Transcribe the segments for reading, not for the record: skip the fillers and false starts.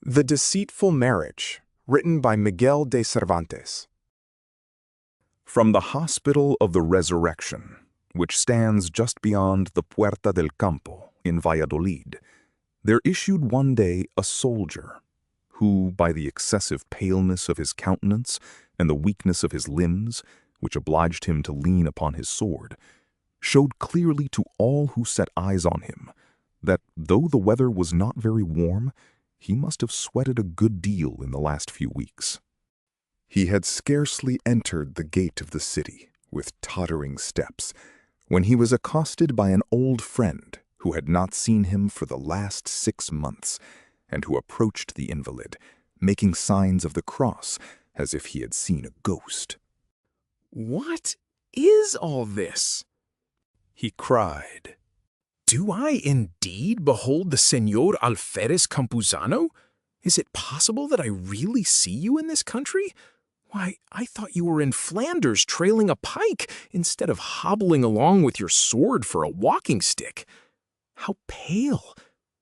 The Deceitful Marriage, written by Miguel de Cervantes. From the Hospital of the Resurrection, which stands just beyond the Puerta del Campo in Valladolid, there issued one day a soldier, who, by the excessive paleness of his countenance and the weakness of his limbs, which obliged him to lean upon his sword, showed clearly to all who set eyes on him that, though the weather was not very warm, he must have sweated a good deal in the last few weeks. He had scarcely entered the gate of the city with tottering steps when he was accosted by an old friend who had not seen him for the last 6 months, and who approached the invalid, making signs of the cross as if he had seen a ghost. "What is all this?" he cried. "Do I indeed behold the Señor Alferez Campuzano? Is it possible that I really see you in this country? Why, I thought you were in Flanders trailing a pike instead of hobbling along with your sword for a walking stick. How pale,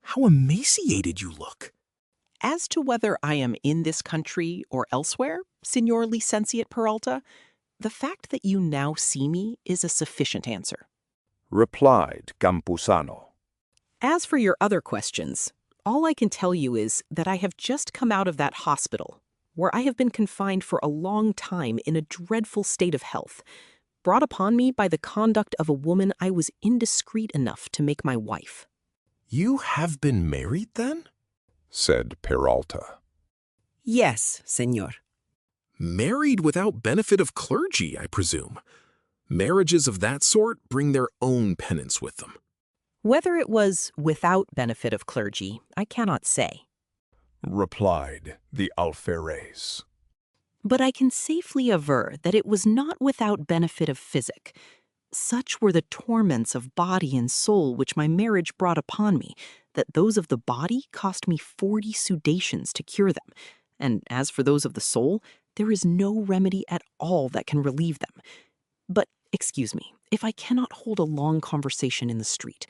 how emaciated you look." As to whether I am in this country or elsewhere, Señor Licenciate Peralta, the fact that you now see me is a sufficient answer, replied Campuzano. As for your other questions, all I can tell you is that I have just come out of that hospital, where I have been confined for a long time in a dreadful state of health, brought upon me by the conduct of a woman I was indiscreet enough to make my wife. "You have been married, then?" said Peralta. "Yes, señor." "Married without benefit of clergy, I presume. Marriages of that sort bring their own penance with them." Whether it was without benefit of clergy, I cannot say, replied the alferez. but I can safely aver that it was not without benefit of physic. Such were the torments of body and soul which my marriage brought upon me, that those of the body cost me 40 sudations to cure them, and as for those of the soul, there is no remedy at all that can relieve them. But, excuse me, if I cannot hold a long conversation in the street,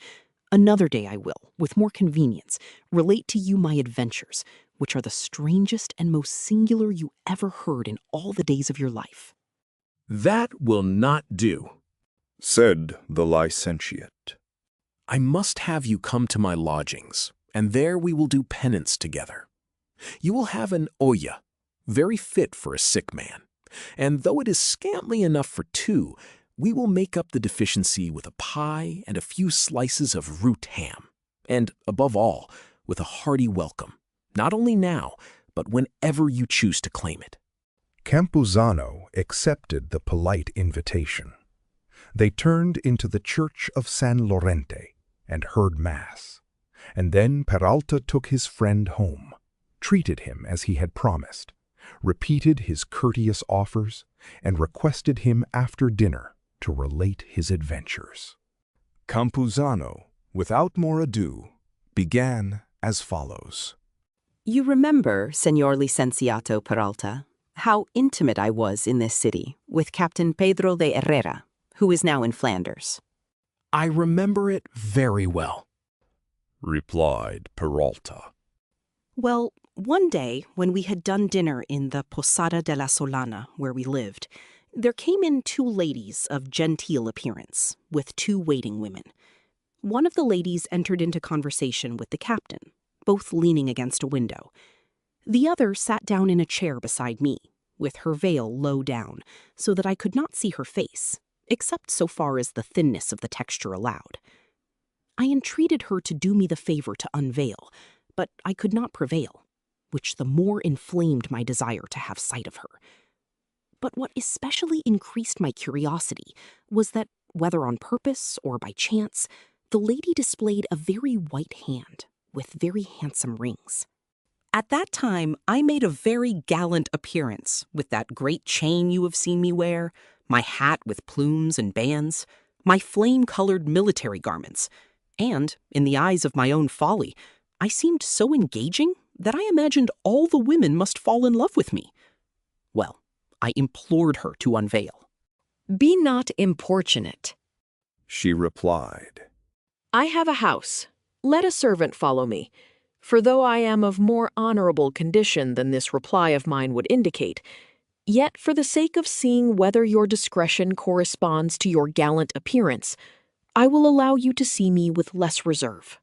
another day I will, with more convenience, relate to you my adventures, which are the strangest and most singular you ever heard in all the days of your life." "That will not do," said the licentiate. "I must have you come to my lodgings, and there we will do penance together. You will have an olla, very fit for a sick man, and though it is scantly enough for 2, we will make up the deficiency with a pie and a few slices of root ham, and, above all, with a hearty welcome, not only now, but whenever you choose to claim it." Campuzano accepted the polite invitation. They turned into the church of San Lorente and heard Mass, and then Peralta took his friend home, treated him as he had promised, repeated his courteous offers, and requested him after dinner to relate his adventures. Campuzano, without more ado, began as follows. You remember, Señor Licenciato Peralta, how intimate I was in this city with Captain Pedro de Herrera, who is now in Flanders. "I remember it very well," replied Peralta. Well, one day, when we had done dinner in the Posada de la Solana, where we lived, there came in 2 ladies of genteel appearance, with 2 waiting women. One of the ladies entered into conversation with the captain, both leaning against a window. The other sat down in a chair beside me, with her veil low down, so that I could not see her face, except so far as the thinness of the texture allowed. I entreated her to do me the favor to unveil, but I could not prevail, which the more inflamed my desire to have sight of her. But what especially increased my curiosity was that, whether on purpose or by chance, the lady displayed a very white hand with very handsome rings. At that time, I made a very gallant appearance with that great chain you have seen me wear, my hat with plumes and bands, my flame-colored military garments, and, in the eyes of my own folly, I seemed so engaging that I imagined all the women must fall in love with me. Well, I implored her to unveil. "Be not importunate," she replied. "I have a house. Let a servant follow me. For though I am of more honorable condition than this reply of mine would indicate, yet for the sake of seeing whether your discretion corresponds to your gallant appearance, I will allow you to see me with less reserve."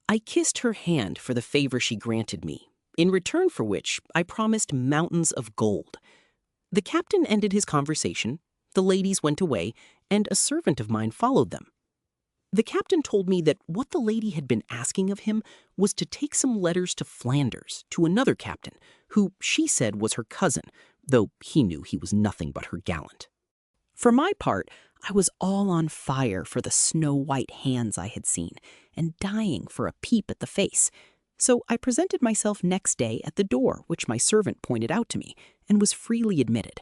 I kissed her hand for the favor she granted me, in return for which I promised mountains of gold. The captain ended his conversation, the ladies went away, and a servant of mine followed them. The captain told me that what the lady had been asking of him was to take some letters to Flanders to another captain, who she said was her cousin, though he knew he was nothing but her gallant. For my part, I was all on fire for the snow-white hands I had seen, and dying for a peep at the face. So I presented myself next day at the door which my servant pointed out to me, and was freely admitted.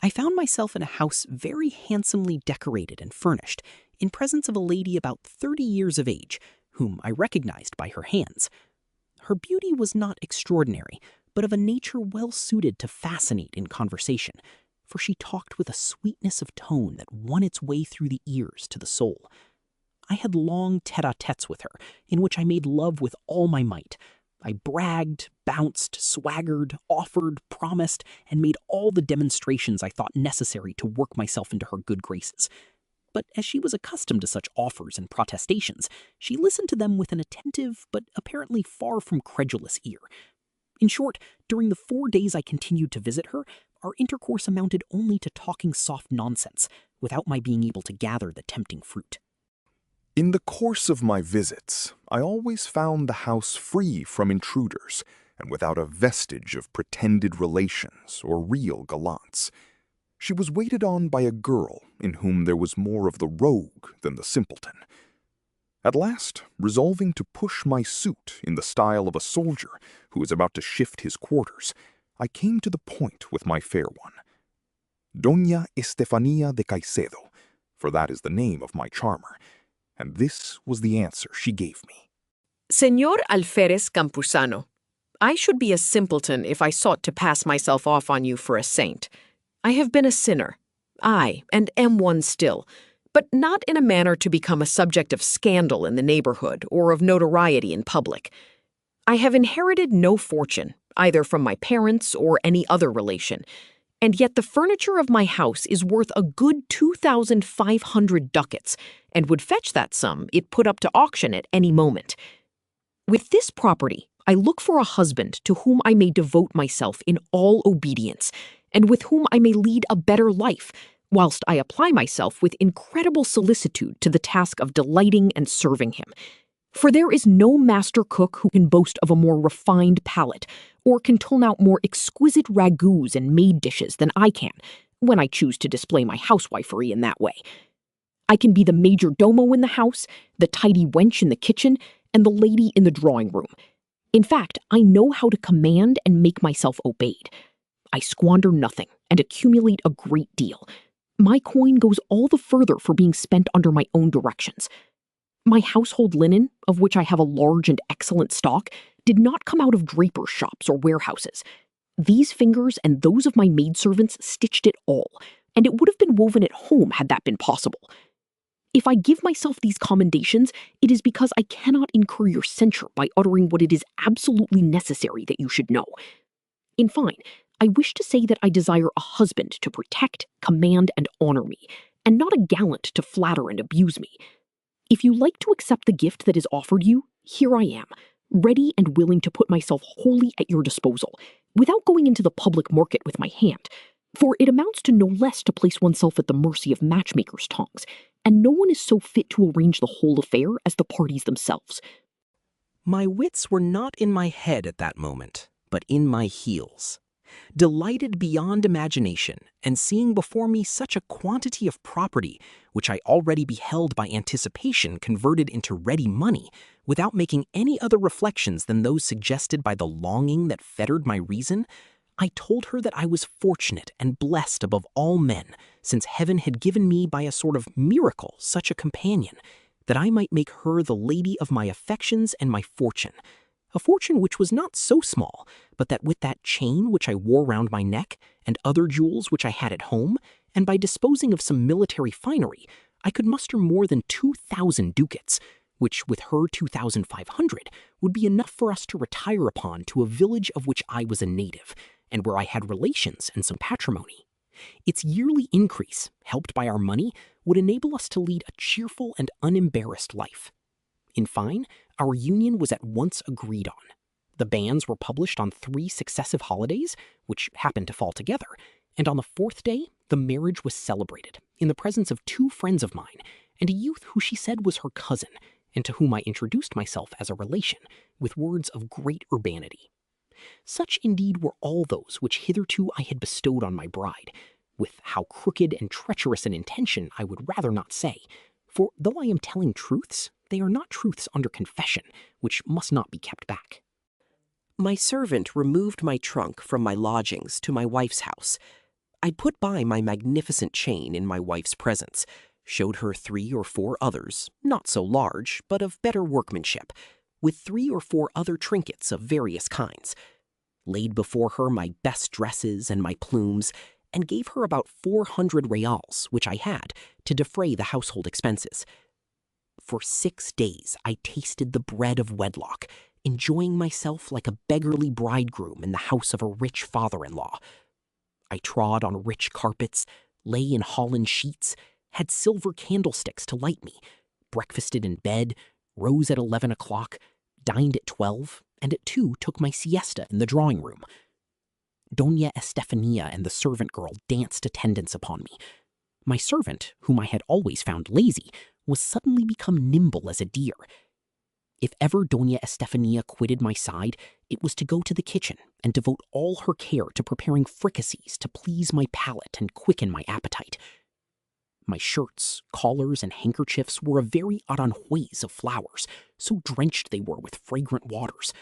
I found myself in a house very handsomely decorated and furnished, in presence of a lady about 30 years of age, whom I recognized by her hands. Her beauty was not extraordinary, but of a nature well suited to fascinate in conversation, for she talked with a sweetness of tone that won its way through the ears to the soul. I had long tete-a-tetes with her, in which I made love with all my might. I bragged, bounced, swaggered, offered, promised, and made all the demonstrations I thought necessary to work myself into her good graces. But as she was accustomed to such offers and protestations, she listened to them with an attentive but apparently far from credulous ear. In short, during the 4 days I continued to visit her, our intercourse amounted only to talking soft nonsense, without my being able to gather the tempting fruit. In the course of my visits, I always found the house free from intruders, and without a vestige of pretended relations or real gallants. She was waited on by a girl in whom there was more of the rogue than the simpleton. At last, resolving to push my suit in the style of a soldier who was about to shift his quarters, I came to the point with my fair one. Doña Estefanía de Caicedo, for that is the name of my charmer, and this was the answer she gave me. "Señor Alférez Campuzano, I should be a simpleton if I sought to pass myself off on you for a saint. I have been a sinner, aye, and am one still, but not in a manner to become a subject of scandal in the neighborhood or of notoriety in public. I have inherited no fortune, either from my parents or any other relation, and yet the furniture of my house is worth a good 2,500 ducats, and would fetch that sum it put up to auction at any moment. With this property, I look for a husband to whom I may devote myself in all obedience, and with whom I may lead a better life, whilst I apply myself with incredible solicitude to the task of delighting and serving him. For there is no master cook who can boast of a more refined palate, or can turn out more exquisite ragouts and made dishes than I can, when I choose to display my housewifery in that way. I can be the major domo in the house, the tidy wench in the kitchen, and the lady in the drawing room. In fact, I know how to command and make myself obeyed. I squander nothing and accumulate a great deal. My coin goes all the further for being spent under my own directions. My household linen, of which I have a large and excellent stock, did not come out of drapers' shops or warehouses. These fingers and those of my maidservants stitched it all, and it would have been woven at home had that been possible. If I give myself these commendations, it is because I cannot incur your censure by uttering what it is absolutely necessary that you should know. In fine, I wish to say that I desire a husband to protect, command, and honor me, and not a gallant to flatter and abuse me. If you like to accept the gift that is offered you, here I am, ready and willing to put myself wholly at your disposal, without going into the public market with my hand, for it amounts to no less to place oneself at the mercy of matchmakers' tongues, and no one is so fit to arrange the whole affair as the parties themselves." My wits were not in my head at that moment, but in my heels. Delighted beyond imagination, and seeing before me such a quantity of property, which I already beheld by anticipation converted into ready money, without making any other reflections than those suggested by the longing that fettered my reason, I told her that I was fortunate and blessed above all men, since heaven had given me by a sort of miracle such a companion, that I might make her the lady of my affections and my fortune, a fortune which was not so small, but that with that chain which I wore round my neck, and other jewels which I had at home, and by disposing of some military finery, I could muster more than 2,000 ducats, which with her 2,500 would be enough for us to retire upon to a village of which I was a native, and where I had relations and some patrimony. Its yearly increase, helped by our money, would enable us to lead a cheerful and unembarrassed life. In fine, our union was at once agreed on. The bans were published on 3 successive holidays, which happened to fall together, and on the 4th day, the marriage was celebrated in the presence of 2 friends of mine and a youth who she said was her cousin, and to whom I introduced myself as a relation, with words of great urbanity. Such indeed were all those which hitherto I had bestowed on my bride, with how crooked and treacherous an intention I would rather not say, for though I am telling truths, they are not truths under confession, which must not be kept back. My servant removed my trunk from my lodgings to my wife's house. I put by my magnificent chain in my wife's presence, showed her 3 or 4 others, not so large, but of better workmanship, with 3 or 4 other trinkets of various kinds, laid before her my best dresses and my plumes, and gave her about 400 reals, which I had, to defray the household expenses. For 6 days I tasted the bread of wedlock, enjoying myself like a beggarly bridegroom in the house of a rich father-in-law. I trod on rich carpets, lay in holland sheets, had silver candlesticks to light me, breakfasted in bed, rose at 11 o'clock, dined at 12, and at 2 took my siesta in the drawing-room. Doña Estefanía and the servant girl danced attendance upon me. My servant, whom I had always found lazy, was suddenly become nimble as a deer. If ever Doña Estefanía quitted my side, it was to go to the kitchen and devote all her care to preparing fricassees to please my palate and quicken my appetite. My shirts, collars, and handkerchiefs were of very aranjuez of flowers, so drenched they were with fragrant waters.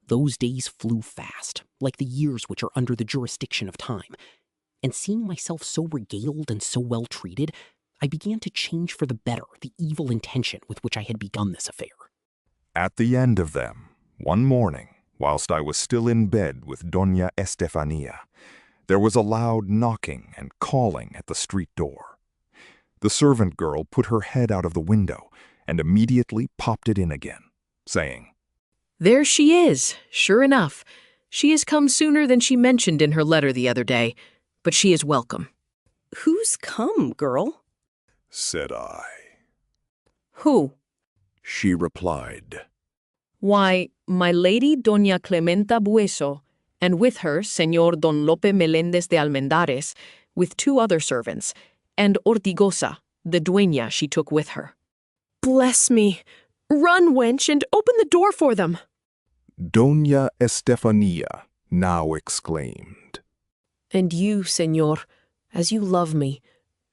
Those days flew fast, like the years which are under the jurisdiction of time, and seeing myself so regaled and so well treated, I began to change for the better the evil intention with which I had begun this affair. At the end of them, one morning, whilst I was still in bed with Doña Estefanía, there was a loud knocking and calling at the street door. The servant girl put her head out of the window and immediately popped it in again, saying, There she is, sure enough. She has come sooner than she mentioned in her letter the other day, but she is welcome. Who's come, girl? said I. Who? She replied, Why, my lady Doña Clementa Bueso, and with her Señor Don Lope Meléndez de Almendares, with 2 other servants, and Ortigosa, the dueña she took with her. Bless me! Run, wench, and open the door for them! Doña Estefanía now exclaimed, And you, Señor, as you love me,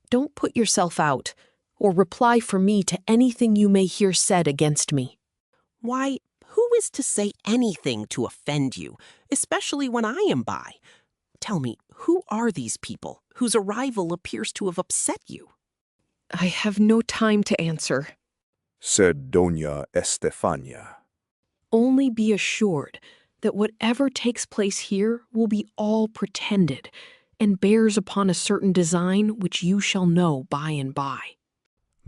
don't put yourself out, or reply for me to anything you may hear said against me. Why, who is to say anything to offend you, especially when I am by? Tell me, who are these people whose arrival appears to have upset you? I have no time to answer. said Doña Estefanía. Only be assured that whatever takes place here will be all pretended, and bears upon a certain design which you shall know by and by.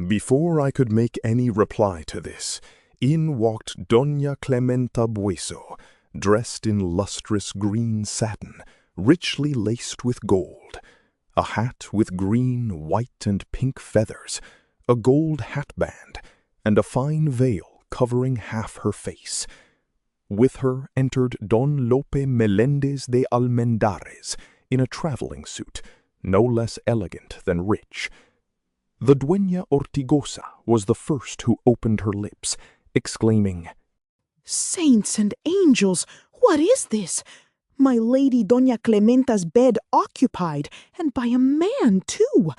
Before I could make any reply to this, in walked Doña Clementa Bueso, dressed in lustrous green satin, richly laced with gold, a hat with green, white, and pink feathers, a gold hatband, and a fine veil covering half her face. With her entered Don Lope Meléndez de Almendares in a traveling suit, no less elegant than rich. The dueña Ortigosa was the first who opened her lips, exclaiming, Saints and angels, what is this? My lady Doña Clementa's bed occupied, and by a man, too.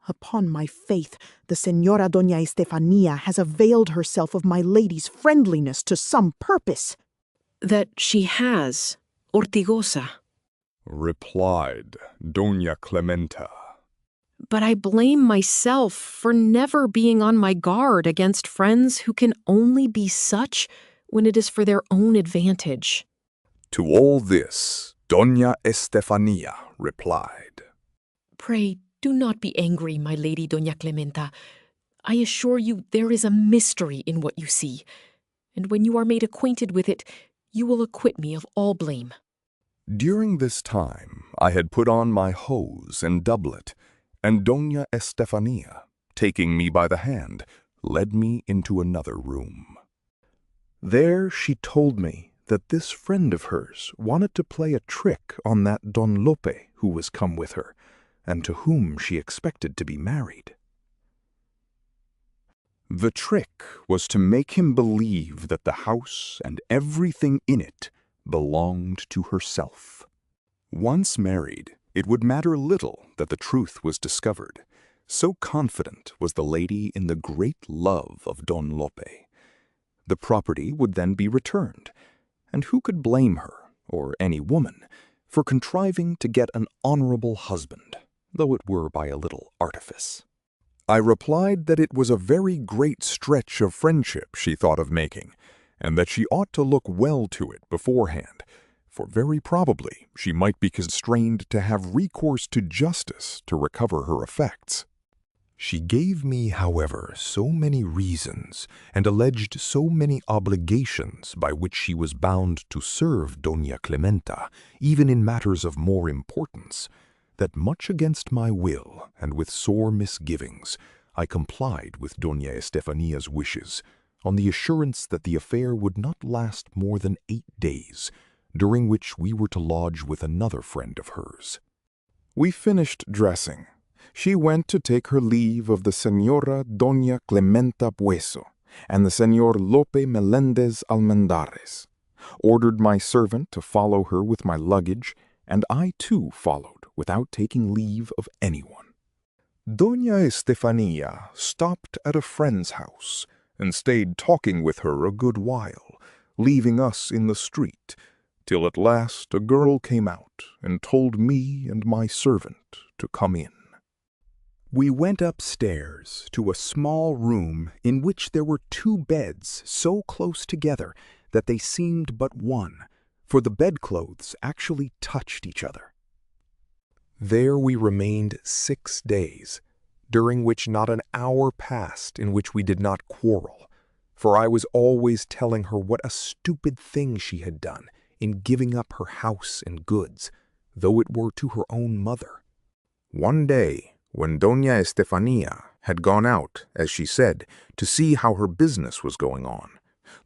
Upon my faith, the Señora Doña Estefanía has availed herself of my lady's friendliness to some purpose. That she has, Ortigosa. replied Doña Clementa. But I blame myself for never being on my guard against friends who can only be such when it is for their own advantage. To all this, Doña Estefanía replied, Pray, do not be angry, my lady Doña Clementa. I assure you there is a mystery in what you see, and when you are made acquainted with it, you will acquit me of all blame." During this time, I had put on my hose and doublet, and Doña Estefanía, taking me by the hand, led me into another room. There she told me that this friend of hers wanted to play a trick on that Don Lope who was come with her, and to whom she expected to be married. The trick was to make him believe that the house and everything in it belonged to herself. Once married, it would matter little that the truth was discovered. So confident was the lady in the great love of Don Lope. The property would then be returned, and who could blame her, or any woman, for contriving to get an honorable husband, though it were by a little artifice? I replied that it was a very great stretch of friendship she thought of making, and that she ought to look well to it beforehand, for very probably she might be constrained to have recourse to justice to recover her effects. She gave me, however, so many reasons, and alleged so many obligations by which she was bound to serve Doña Clementa, even in matters of more importance, that much against my will, and with sore misgivings, I complied with Doña Estefania's wishes, on the assurance that the affair would not last more than 8 days, during which we were to lodge with another friend of hers. We finished dressing. She went to take her leave of the Señora Doña Clementa Bueso and the Señor Lope Melendez Almendares, ordered my servant to follow her with my luggage, and I too followed without taking leave of anyone. Doña Estefanía stopped at a friend's house and stayed talking with her a good while, leaving us in the street, till at last a girl came out and told me and my servant to come in. We went upstairs to a small room in which there were 2 beds so close together that they seemed but one, for the bedclothes actually touched each other. There we remained 6 days, during which not an hour passed in which we did not quarrel, for I was always telling her what a stupid thing she had done in giving up her house and goods, though it were to her own mother. One day, when Doña Estefanía had gone out, as she said, to see how her business was going on,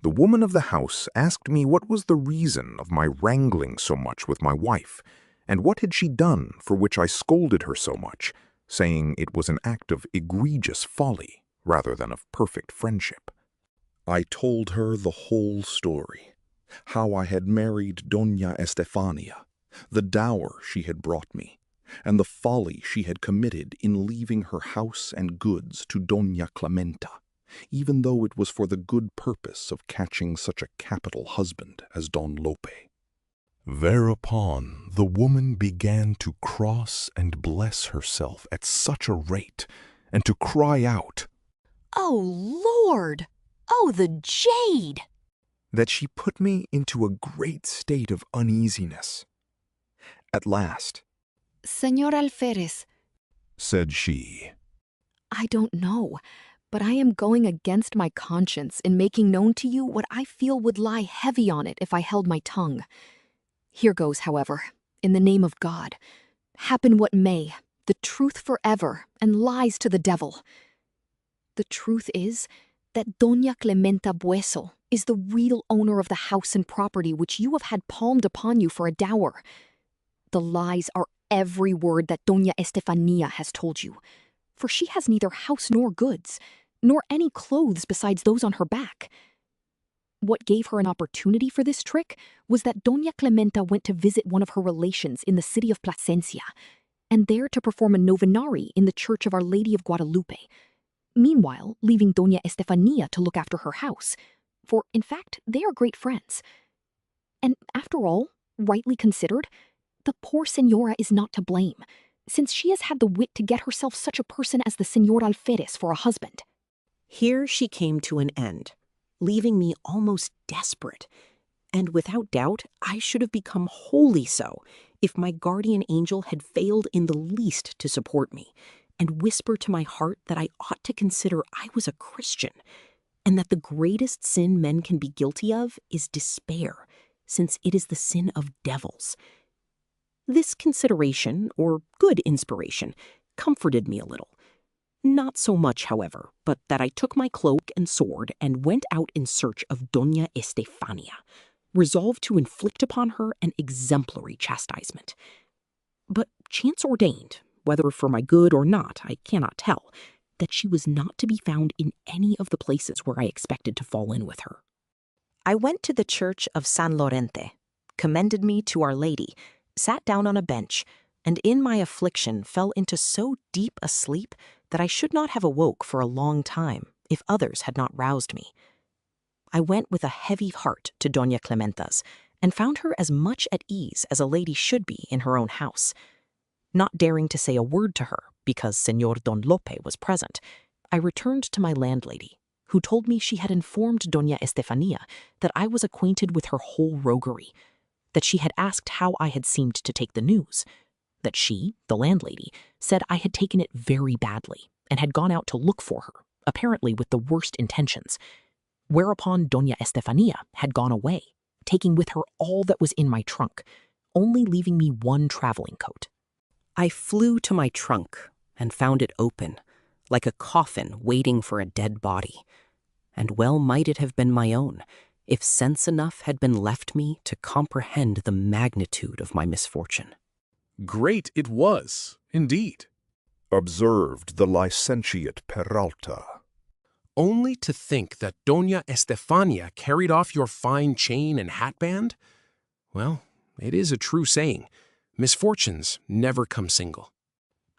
the woman of the house asked me what was the reason of my wrangling so much with my wife, and what had she done for which I scolded her so much, saying it was an act of egregious folly rather than of perfect friendship. I told her the whole story, how I had married Doña Estefanía, the dower she had brought me, and the folly she had committed in leaving her house and goods to Doña Clementa, even though it was for the good purpose of catching such a capital husband as Don Lope. Thereupon the woman began to cross and bless herself at such a rate, and to cry out, "Oh, Lord! Oh, the jade!" that she put me into a great state of uneasiness. At last, Señor Alférez, said she, "I don't know, but I am going against my conscience in making known to you what I feel would lie heavy on it if I held my tongue. Here goes, however, in the name of God. Happen what may, the truth forever, and lies to the devil. The truth is that Doña Clementa Bueso is the real owner of the house and property which you have had palmed upon you for a dower. The lies are every word that Doña Estefanía has told you, for she has neither house nor goods, nor any clothes besides those on her back. What gave her an opportunity for this trick was that Doña Clementa went to visit one of her relations in the city of Plasencia, and there to perform a novenary in the church of Our Lady of Guadalupe, meanwhile leaving Doña Estefanía to look after her house, for in fact they are great friends. And after all, rightly considered, the poor señora is not to blame, since she has had the wit to get herself such a person as the Señor Alférez for a husband. Here she came to an end, leaving me almost desperate, and without doubt I should have become wholly so if my guardian angel had failed in the least to support me, and whisper to my heart that I ought to consider I was a Christian, and that the greatest sin men can be guilty of is despair, since it is the sin of devils. This consideration, or good inspiration, comforted me a little. Not so much, however, but that I took my cloak and sword and went out in search of Doña Estefanía, resolved to inflict upon her an exemplary chastisement. But chance ordained, whether for my good or not, I cannot tell, that she was not to be found in any of the places where I expected to fall in with her. I went to the church of San Lorente, commended me to Our Lady, sat down on a bench, and in my affliction fell into so deep a sleep that I should not have awoke for a long time if others had not roused me. I went with a heavy heart to Doña Clementa's, and found her as much at ease as a lady should be in her own house. Not daring to say a word to her, because Señor Don Lope was present, I returned to my landlady, who told me she had informed Doña Estefanía that I was acquainted with her whole roguery, that she had asked how I had seemed to take the news, that she, the landlady, said I had taken it very badly, and had gone out to look for her, apparently with the worst intentions, whereupon Doña Estefanía had gone away, taking with her all that was in my trunk, only leaving me one traveling coat. I flew to my trunk and found it open, like a coffin waiting for a dead body, and well might it have been my own, if sense enough had been left me to comprehend the magnitude of my misfortune. Great it was, indeed. Observed the licentiate Peralta. Only to think that Doña Estefanía carried off your fine chain and hatband? Well, it is a true saying, misfortunes never come single.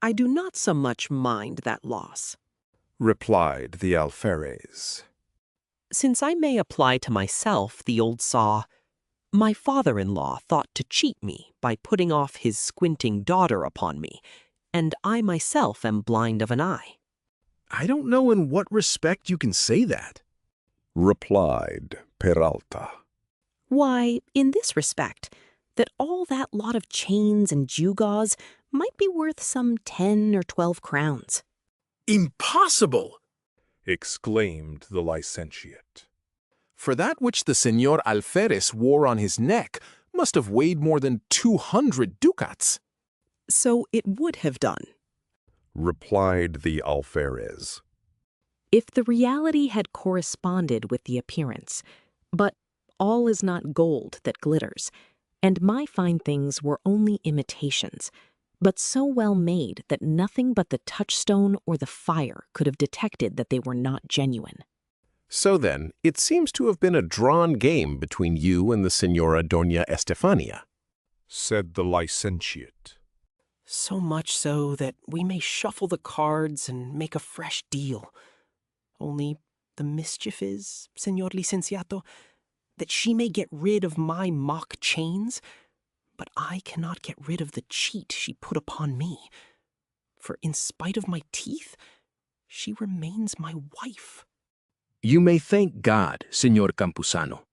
I do not so much mind that loss, replied the alferez. Since I may apply to myself the old saw, my father-in-law thought to cheat me by putting off his squinting daughter upon me, and I myself am blind of an eye. I don't know in what respect you can say that, replied Peralta. Why, in this respect, that all that lot of chains and gewgaws might be worth some 10 or 12 crowns. Impossible! exclaimed the licentiate. For that which the Señor Alferez wore on his neck must have weighed more than 200 ducats. So it would have done, replied the alferez. if the reality had corresponded with the appearance. But all is not gold that glitters, and my fine things were only imitations, but so well made that nothing but the touchstone or the fire could have detected that they were not genuine. So then, it seems to have been a drawn game between you and the Señora Doña Estefanía, said the licentiate. So much so that we may shuffle the cards and make a fresh deal. Only the mischief is, Señor Licenciato, that she may get rid of my mock chains, but I cannot get rid of the cheat she put upon me. For in spite of my teeth, she remains my wife. You may thank God, Señor Campuzano.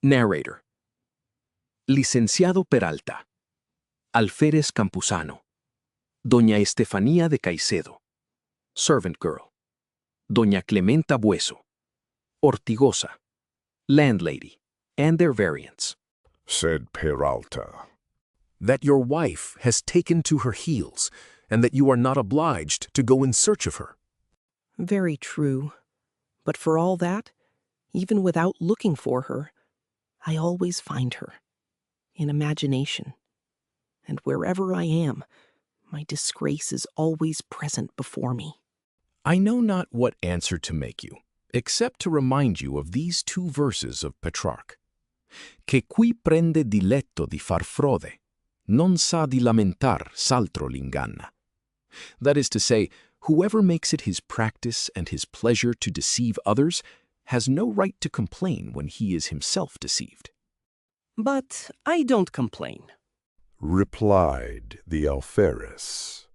Narrator. Licenciado Peralta. Alférez Campuzano. Doña Estefanía de Caicedo. Servant girl. Doña Clementa Bueso. Ortigosa. Landlady, and their variants. Said Peralta. That your wife has taken to her heels, and that you are not obliged to go in search of her. Very true. But for all that, even without looking for her, I always find her, in imagination. And wherever I am, my disgrace is always present before me. I know not what answer to make you, except to remind you of these 2 verses of Petrarch. Que qui prende diletto di far frode, non sa di lamentar s'altro l'inganna. That is to say, whoever makes it his practice and his pleasure to deceive others has no right to complain when he is himself deceived. But I don't complain. Replied the alferez.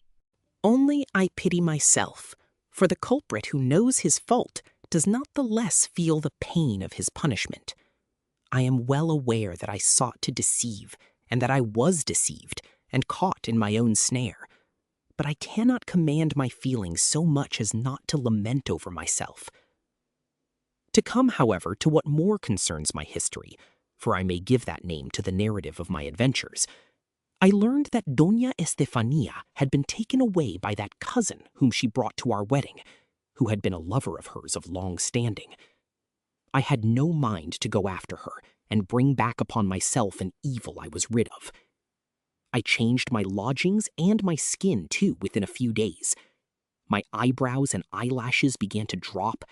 Only I pity myself, for the culprit who knows his fault does not the less feel the pain of his punishment. I am well aware that I sought to deceive, and that I was deceived, and caught in my own snare. but I cannot command my feelings so much as not to lament over myself. To come, however, to what more concerns my history, for I may give that name to the narrative of my adventures, I learned that Doña Estefanía had been taken away by that cousin whom she brought to our wedding, who had been a lover of hers of long standing. I had no mind to go after her and bring back upon myself an evil I was rid of. I changed my lodgings and my skin, too, within a few days. My eyebrows and eyelashes began to drop,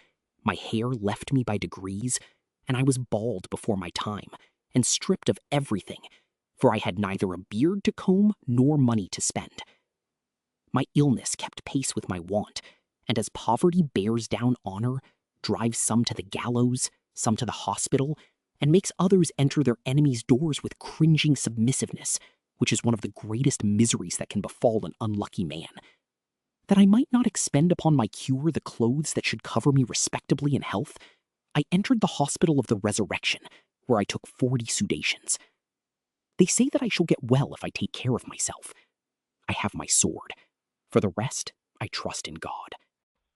my hair left me by degrees, and I was bald before my time, and stripped of everything, for I had neither a beard to comb nor money to spend. My illness kept pace with my want, and as poverty bears down honor, drives some to the gallows, some to the hospital, and makes others enter their enemies' doors with cringing submissiveness, which is one of the greatest miseries that can befall an unlucky man, that I might not expend upon my cure the clothes that should cover me respectably in health, I entered the hospital of the Resurrection, where I took 40 sudations. They say that I shall get well if I take care of myself. I have my sword. For the rest, I trust in God.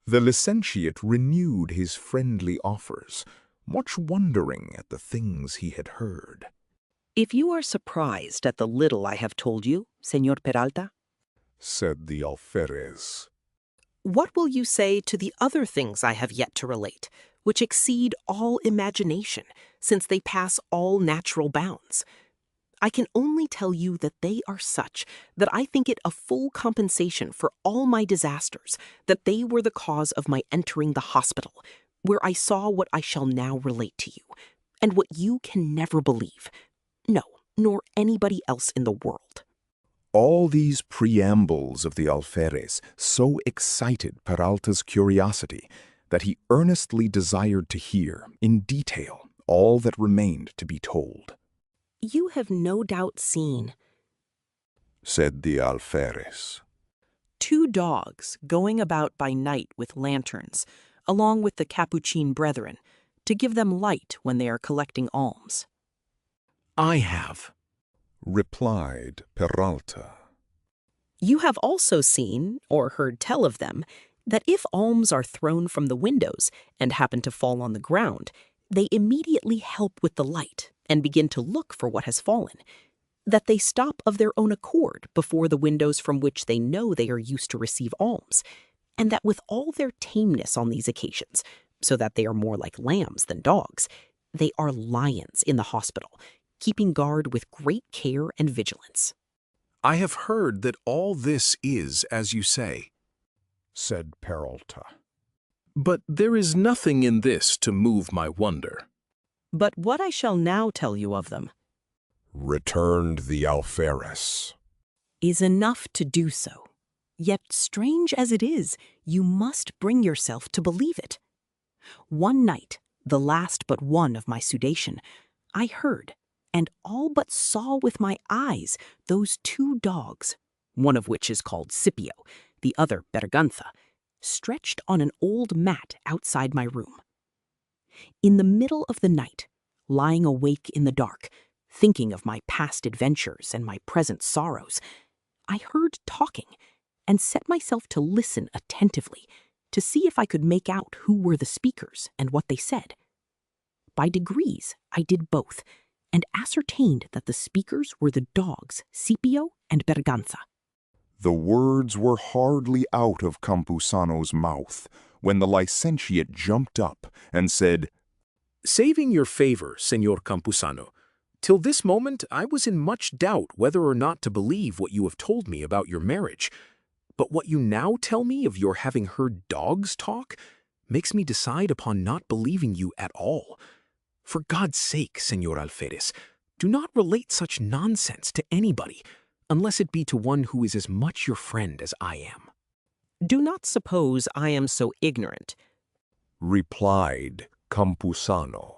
The licentiate renewed his friendly offers, much wondering at the things he had heard. If you are surprised at the little I have told you, Señor Peralta, said the alferez, what will you say to the other things I have yet to relate, which exceed all imagination, since they pass all natural bounds? I can only tell you that they are such that I think it a full compensation for all my disasters that they were the cause of my entering the hospital, where I saw what I shall now relate to you, and what you can never believe. No, nor anybody else in the world. All these preambles of the alferez so excited Peralta's curiosity that he earnestly desired to hear, in detail, all that remained to be told. You have no doubt seen, said the alferez, 2 dogs going about by night with lanterns, along with the Capuchin brethren, to give them light when they are collecting alms. I have, replied Peralta. You have also seen, or heard tell of them, that if alms are thrown from the windows and happen to fall on the ground, they immediately help with the light and begin to look for what has fallen, that they stop of their own accord before the windows from which they know they are used to receive alms, and that with all their tameness on these occasions, so that they are more like lambs than dogs, they are lions in the hospital, keeping guard with great care and vigilance. I have heard that all this is as you say, said Peralta. but there is nothing in this to move my wonder. But what I shall now tell you of them, returned the alferez, is enough to do so. Yet strange as it is, you must bring yourself to believe it. One night, the last but one of my sudation, I heard, and all but saw with my eyes, those 2 dogs, one of which is called Scipio, the other Berganza, stretched on an old mat outside my room. In the middle of the night, lying awake in the dark, thinking of my past adventures and my present sorrows, I heard talking, and set myself to listen attentively, to see if I could make out who were the speakers and what they said. By degrees, I did both, and ascertained that the speakers were the dogs Scipio and Berganza. The words were hardly out of Campuzano's mouth when the licentiate jumped up and said, Saving your favor, Señor Campuzano, till this moment I was in much doubt whether or not to believe what you have told me about your marriage. But what you now tell me of your having heard dogs talk makes me decide upon not believing you at all. For God's sake, Señor Alferez, do not relate such nonsense to anybody, unless it be to one who is as much your friend as I am. Do not suppose I am so ignorant, replied Campuzano,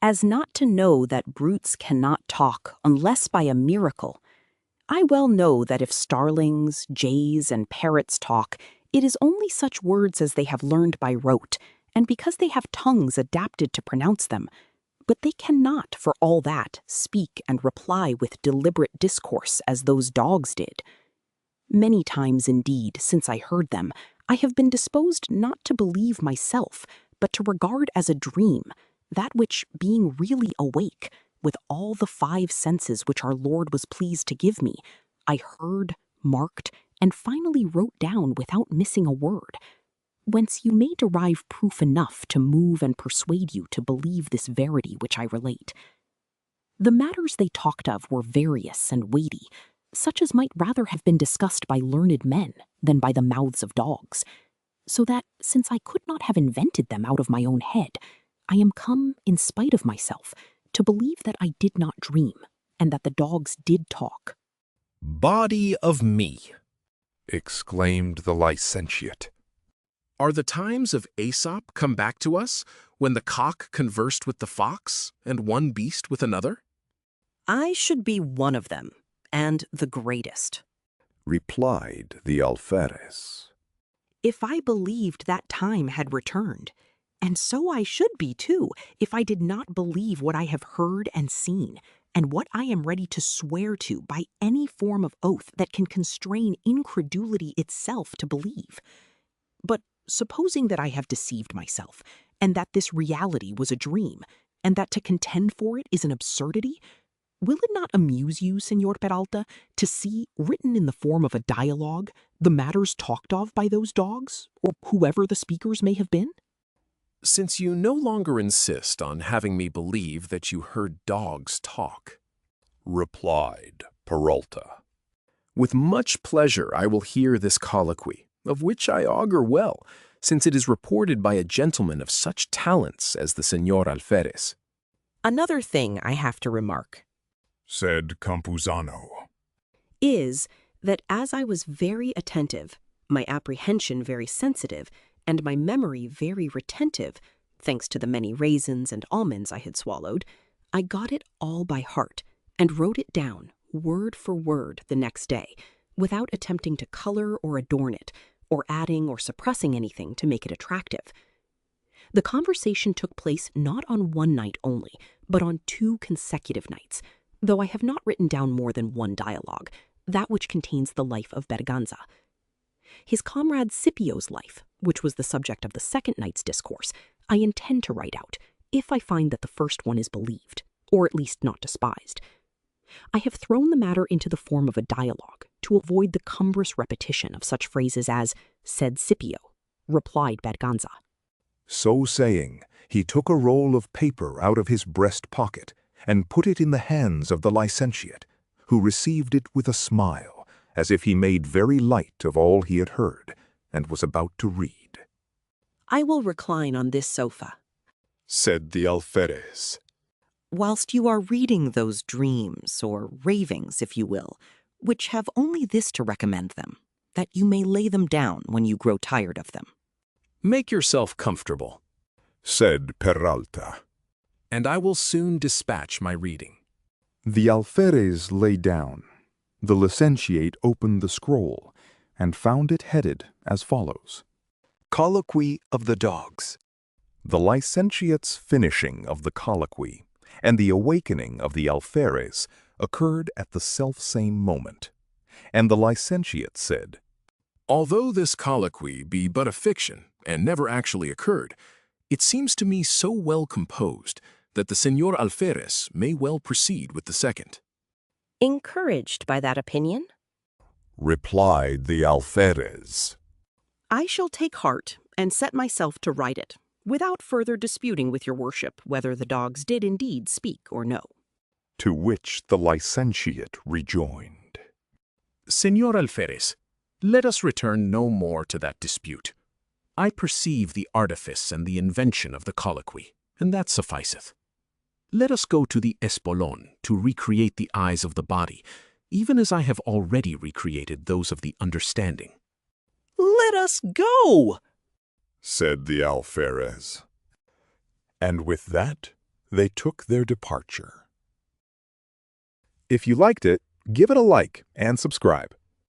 as not to know that brutes cannot talk unless by a miracle. I well know that if starlings, jays, and parrots talk, it is only such words as they have learned by rote, and because they have tongues adapted to pronounce them. But they cannot, for all that, speak and reply with deliberate discourse as those dogs did. Many times indeed, since I heard them, I have been disposed not to believe myself, but to regard as a dream, that which, being really awake, with all the 5 senses which our Lord was pleased to give me, I heard, marked, and finally wrote down without missing a word, whence you may derive proof enough to move and persuade you to believe this verity which I relate. The matters they talked of were various and weighty, such as might rather have been discussed by learned men than by the mouths of dogs, so that, since I could not have invented them out of my own head, I am come, in spite of myself, to believe that I did not dream, and that the dogs did talk. Body of me! exclaimed the licentiate. Are the times of Aesop come back to us, when the cock conversed with the fox, and one beast with another? I should be one of them, and the greatest. replied the alferez. If I believed that time had returned, and so I should be too, if I did not believe what I have heard and seen, and what I am ready to swear to by any form of oath that can constrain incredulity itself to believe. But supposing that I have deceived myself, and that this reality was a dream, and that to contend for it is an absurdity, will it not amuse you, Señor Peralta, to see, written in the form of a dialogue, the matters talked of by those dogs, or whoever the speakers may have been? Since you no longer insist on having me believe that you heard dogs talk, replied Peralta. with much pleasure I will hear this colloquy, of which I augur well, since it is reported by a gentleman of such talents as the Señor Alferez. Another thing I have to remark said Campuzano. is that as I was very attentive, my apprehension very sensitive, and my memory very retentive, thanks to the many raisins and almonds I had swallowed, I got it all by heart and wrote it down, word for word, the next day, without attempting to color or adorn it, or adding or suppressing anything to make it attractive. The conversation took place not on one night only, but on 2 consecutive nights, though I have not written down more than one dialogue, that which contains the life of Berganza. His comrade Scipio's life, which was the subject of the second night's discourse, I intend to write out, if I find that the first one is believed, or at least not despised. I have thrown the matter into the form of a dialogue to avoid the cumbrous repetition of such phrases as, said Scipio, replied Berganza. So saying, he took a roll of paper out of his breast pocket and put it in the hands of the licentiate, who received it with a smile, as if he made very light of all he had heard, and was about to read. I will recline on this sofa, said the alferez. whilst you are reading those dreams, or ravings, if you will, which have only this to recommend them, that you may lay them down when you grow tired of them. Make yourself comfortable, said Peralta. and I will soon dispatch my reading. The alferez lay down. The licentiate opened the scroll, and found it headed as follows. Colloquy of the Dogs. The licentiate's finishing of the colloquy and the awakening of the alferez occurred at the selfsame moment, and the licentiate said, Although this colloquy be but a fiction, and never actually occurred, it seems to me so well composed that the Señor Alferez may well proceed with the second. Encouraged by that opinion, replied the alferez. I shall take heart and set myself to write it, without further disputing with your worship whether the dogs did indeed speak or no. to which the licentiate rejoined, Señor Alferez, let us return no more to that dispute. I perceive the artifice and the invention of the colloquy, and that sufficeth. Let us go to the espolón to recreate the eyes of the body, even as I have already recreated those of the understanding. Let us go! said the alferez. and with that they took their departure. If you liked it, give it a like and subscribe.